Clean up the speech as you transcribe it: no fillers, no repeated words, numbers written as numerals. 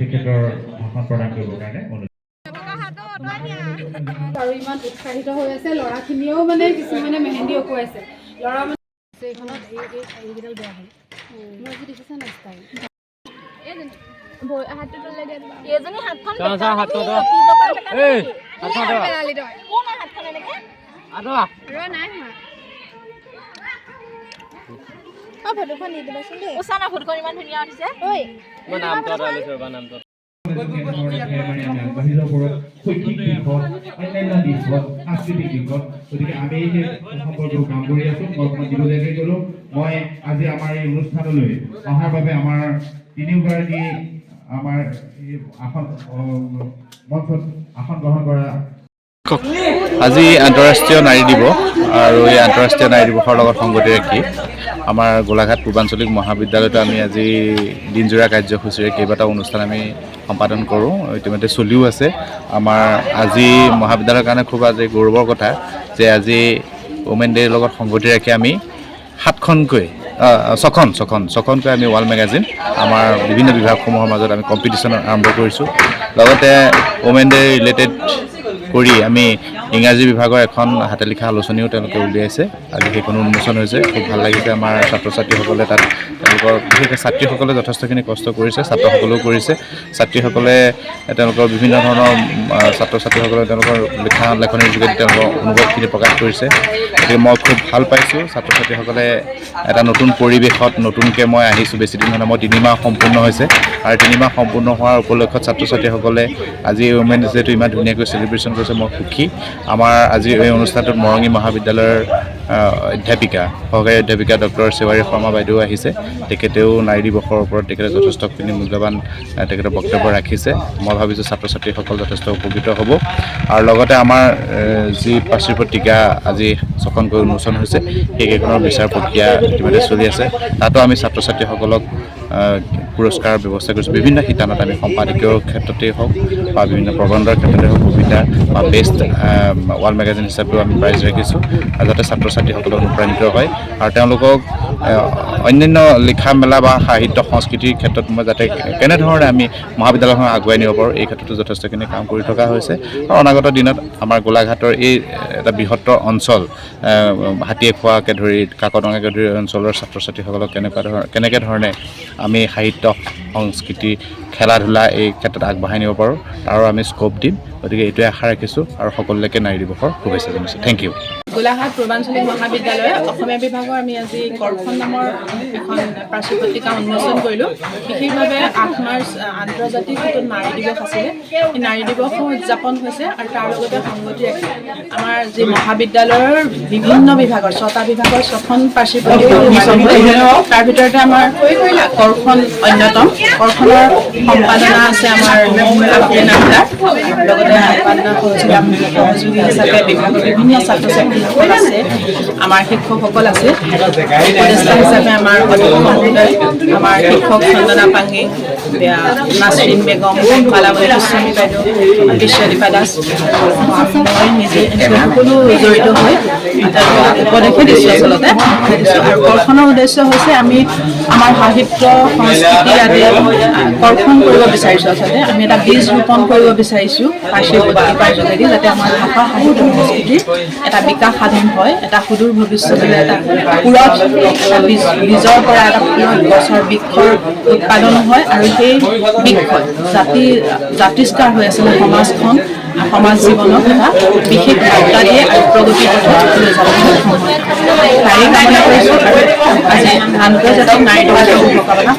তেখেতৰ ভাষণ প্ৰদান কৰিবৰ কাৰণে আৰু ইমান উৎসাহিত হৈ আছে ল'ৰাখিনিও মানে কিছুমানে মেহেন্দি অকুৱাইছে ল'ৰা মানে এইখনত এইকেইডাল বেয়া হ'ল মই আজি দেখিছা নাই ষ্টাইল ফটোখন দি দিবাচোন দেই উচানা ফটোখন ইমান ধুনীয়া উঠিছে ঐ মই নামটো আলিছো ৰবা নামটো শৈক্ষিক দিশত অন্যান্য দিশত সাংস্কৃতিক দিশত গতিকে আমি এই যে সম্পৰ্ক কাম কৰি আছো মই অকণমান দিবলীয়াকৈ গ'লো মই আজি আমাৰ এই অনুষ্ঠানলৈ অহাৰ বাবে আমাৰ তিনিওগৰাকী আমাৰ মঞ্চত আসন গ্ৰহণ কৰা আজি আন্তঃৰাষ্ট্ৰীয় নাৰী দিৱস আৰু এই আন্তঃৰাষ্ট্ৰীয় নাৰী দিৱসৰ লগত সংগতি ৰাখি আমাৰ গোলাঘাট পূৰ্বাঞ্চলিক মহাবিদ্যালয়ত আমি আজি দিনজোৰা কাৰ্যসূচীৰে কেইবাটাও অনুষ্ঠান আমি সম্পাদন কৰোঁ ইতিমধ্যে চলিও আছে আমাৰ আজি মহাবিদ্যালয়ৰ কাৰণে খুব আজি গৌৰৱৰ কথা যে আজি ওমেন ডেৰ লগত সংগতি ৰাখি আমি ছখনকৈ আমি ৱাল মেগাজিন আমাৰ বিভিন্ন বিভাগসমূহৰ মাজত আমি কম্পিটিশ্যন আৰম্ভ কৰিছোঁ লগতে ওমেন ডে ৰিলেটেড কৰি আমি ইংৰাজী বিভাগৰ এখন হাতে লিখা আলোচনীও তেওঁলোকে উলিয়াইছে আজি সেইখন উন্মোচন হৈছে খুব ভাল লাগিছে আমাৰ ছাত্ৰ ছাত্ৰীসকলে তাত তেওঁলোকৰ বিশেষকৈ ছাত্ৰীসকলে যথেষ্টখিনি কষ্ট কৰিছে ছাত্ৰসকলেও কৰিছে ছাত্ৰীসকলে তেওঁলোকৰ বিভিন্ন ধৰণৰ ছাত্ৰ ছাত্ৰীসকলে তেওঁলোকৰ লিখা লেখনিৰ যোগেদি তেওঁলোকৰ অনুভৱখিনি প্ৰকাশ কৰিছে গতিকে মই খুব ভাল পাইছোঁ ছাত্ৰ ছাত্ৰীসকলে এটা নতুন পৰিৱেশত নতুনকৈ মই আহিছোঁ বেছি দিন হোৱা নাই মই 3 মাহ সম্পূৰ্ণ হৈছে আৰু 3 মাহ সম্পূৰ্ণ হোৱাৰ উপলক্ষত ছাত্ৰ ছাত্ৰীসকলে আজি ওমেন ডেটো ইমান ধুনীয়াকৈ চেলিব্ৰেশ্যন কৰিছে মই সুখী আমাৰ আজি এই অনুষ্ঠানটোত মৰঙী মহাবিদ্যালয়ৰ অধ্যাপিকা সহকাৰী অধ্যাপিকা ডক্টৰ শিৱাৰী শৰ্মা বাইদেউ আহিছে তেখেতেও নাৰী দিৱসৰ ওপৰত তেখেতে যথেষ্টখিনি মূল্যৱান তেখেতৰ বক্তব্য ৰাখিছে মই ভাবিছোঁ ছাত্ৰ ছাত্ৰীসকল যথেষ্ট উপকৃত হ'ব আৰু লগতে আমাৰ যি পাৰ্শ্ব পত্ৰিকা আজি ছখনকৈ উন্মোচন হৈছে সেইকেইখনৰ বিচাৰ প্ৰক্ৰিয়া ইতিমধ্যে চলি আছে তাতো আমি ছাত্ৰ ছাত্ৰীসকলক পুৰস্কাৰৰ ব্যৱস্থা কৰিছোঁ বিভিন্ন শিতানত আমি সম্পাদকীয়ৰ ক্ষেত্ৰতেই হওক বা বিভিন্ন প্ৰবন্ধৰ ক্ষেত্ৰতে হওক কবিতা বা বেষ্ট ৱাল মেগাজিন হিচাপেও আমি প্ৰাইজ ৰাখিছোঁ যাতে ছাত্ৰ ছাত্ৰীসকলে অনুপ্ৰাণিত হয় আৰু তেওঁলোকক অন্যান্য লিখা মেলা বা সাহিত্য সংস্কৃতিৰ ক্ষেত্ৰত মই যাতে কেনেধৰণে আমি মহাবিদ্যালয়খন আগুৱাই নিব পাৰোঁ এই ক্ষেত্ৰতো যথেষ্টখিনি কাম কৰি থকা হৈছে আৰু অনাগত দিনত আমাৰ গোলাঘাটৰ এই এটা বৃহত্তৰ অঞ্চল হাতীয়েখোৱাকে ধৰি কাকডঙাকে ধৰি অঞ্চলৰ ছাত্ৰ ছাত্ৰীসকলক কেনেকৈ ধৰণে আমি সাহিত্য সংস্কৃতি খেলা ধূলা এই ক্ষেত্ৰত আগবঢ়াই নিব পাৰোঁ তাৰো আমি স্ক'প দিম গতিকে এইটোৱে আশা ৰাখিছোঁ আৰু সকলোলৈকে নাৰী দিৱসৰ শুভেচ্ছা জনাইছোঁ থেংক ইউ গোলাঘাট পূৰ্বাঞ্চলিক মহাবিদ্যালয় অসমীয়া বিভাগৰ আমি আজি কৰখন নামৰ এখন পাৰ্শ্ব পত্ৰিকা উন্মোচন কৰিলোঁ বিশেষভাৱে 8 মাৰ্চ আন্তৰ্জাতিক যিটো নাৰী দিৱস আছিলে সেই নাৰী দিৱসো উদযাপন হৈছে আৰু তাৰ লগতে সংগতি ৰাখি আমাৰ যি মহাবিদ্যালয়ৰ বিভিন্ন বিভাগৰ 6টা বিভাগৰ 6খন পাৰ্শ্ব পত্ৰিকা উন্মোচন কৰিছে তাৰ ভিতৰতে আমাৰ কৰখন অন্যতম কৰখনৰ সম্পাদনা আছে আমাৰ লগতে সম্পাদনা সহযোগী হিচাপে বিভাগৰ বিভিন্ন ছাত্ৰ ছাত্ৰীসকল আছে আমাৰ শিক্ষকসকল আছে উপদেষ্টা হিচাপে আমাৰ আমাৰ শিক্ষক চন্দনা পাংগি নাছৰিন বেগম মালাৱতী গোস্বামী বাইদেউ বিশ্বদীপা দাস মই নিজে সকলো জড়িত হৈ উপদেশে দিছোঁ আচলতে আৰু কৰখনৰ উদ্দেশ্য হৈছে আমি আমাৰ সাহিত্য সংস্কৃতি আদি কৰ্ষণ কৰিব বিচাৰিছোঁ আচলতে আমি এটা বীজ ৰোপণ কৰিব বিচাৰিছোঁ পাৰ্শ্ব পত্ৰিকাৰ যোগেদি যাতে আমাৰ ভাষা সাহিত্য সংস্কৃতিৰ এটা বিকাশ সাধন হয় এটা সুদূৰ ভৱিষ্যতলৈ এটা পুৰঠ বীজৰ পৰা এটা পুৰঠ গছৰ বৃক্ষৰ উৎপাদন হয় আৰু সেই বৃক্ষত জাতিষ্কাৰ হৈ আছিলে সমাজখন সমাজ জীৱনত এটা বিশেষ বাৰ্তা দিয়ে আৰু প্ৰগতি পথত লৈ যাবলৈ সক্ষম হয় তাৰেই কামনা কৰিছোঁ আৰু আজি আন্তৰ্জাতিক নাৰী দিৱসৰ শুভকামনা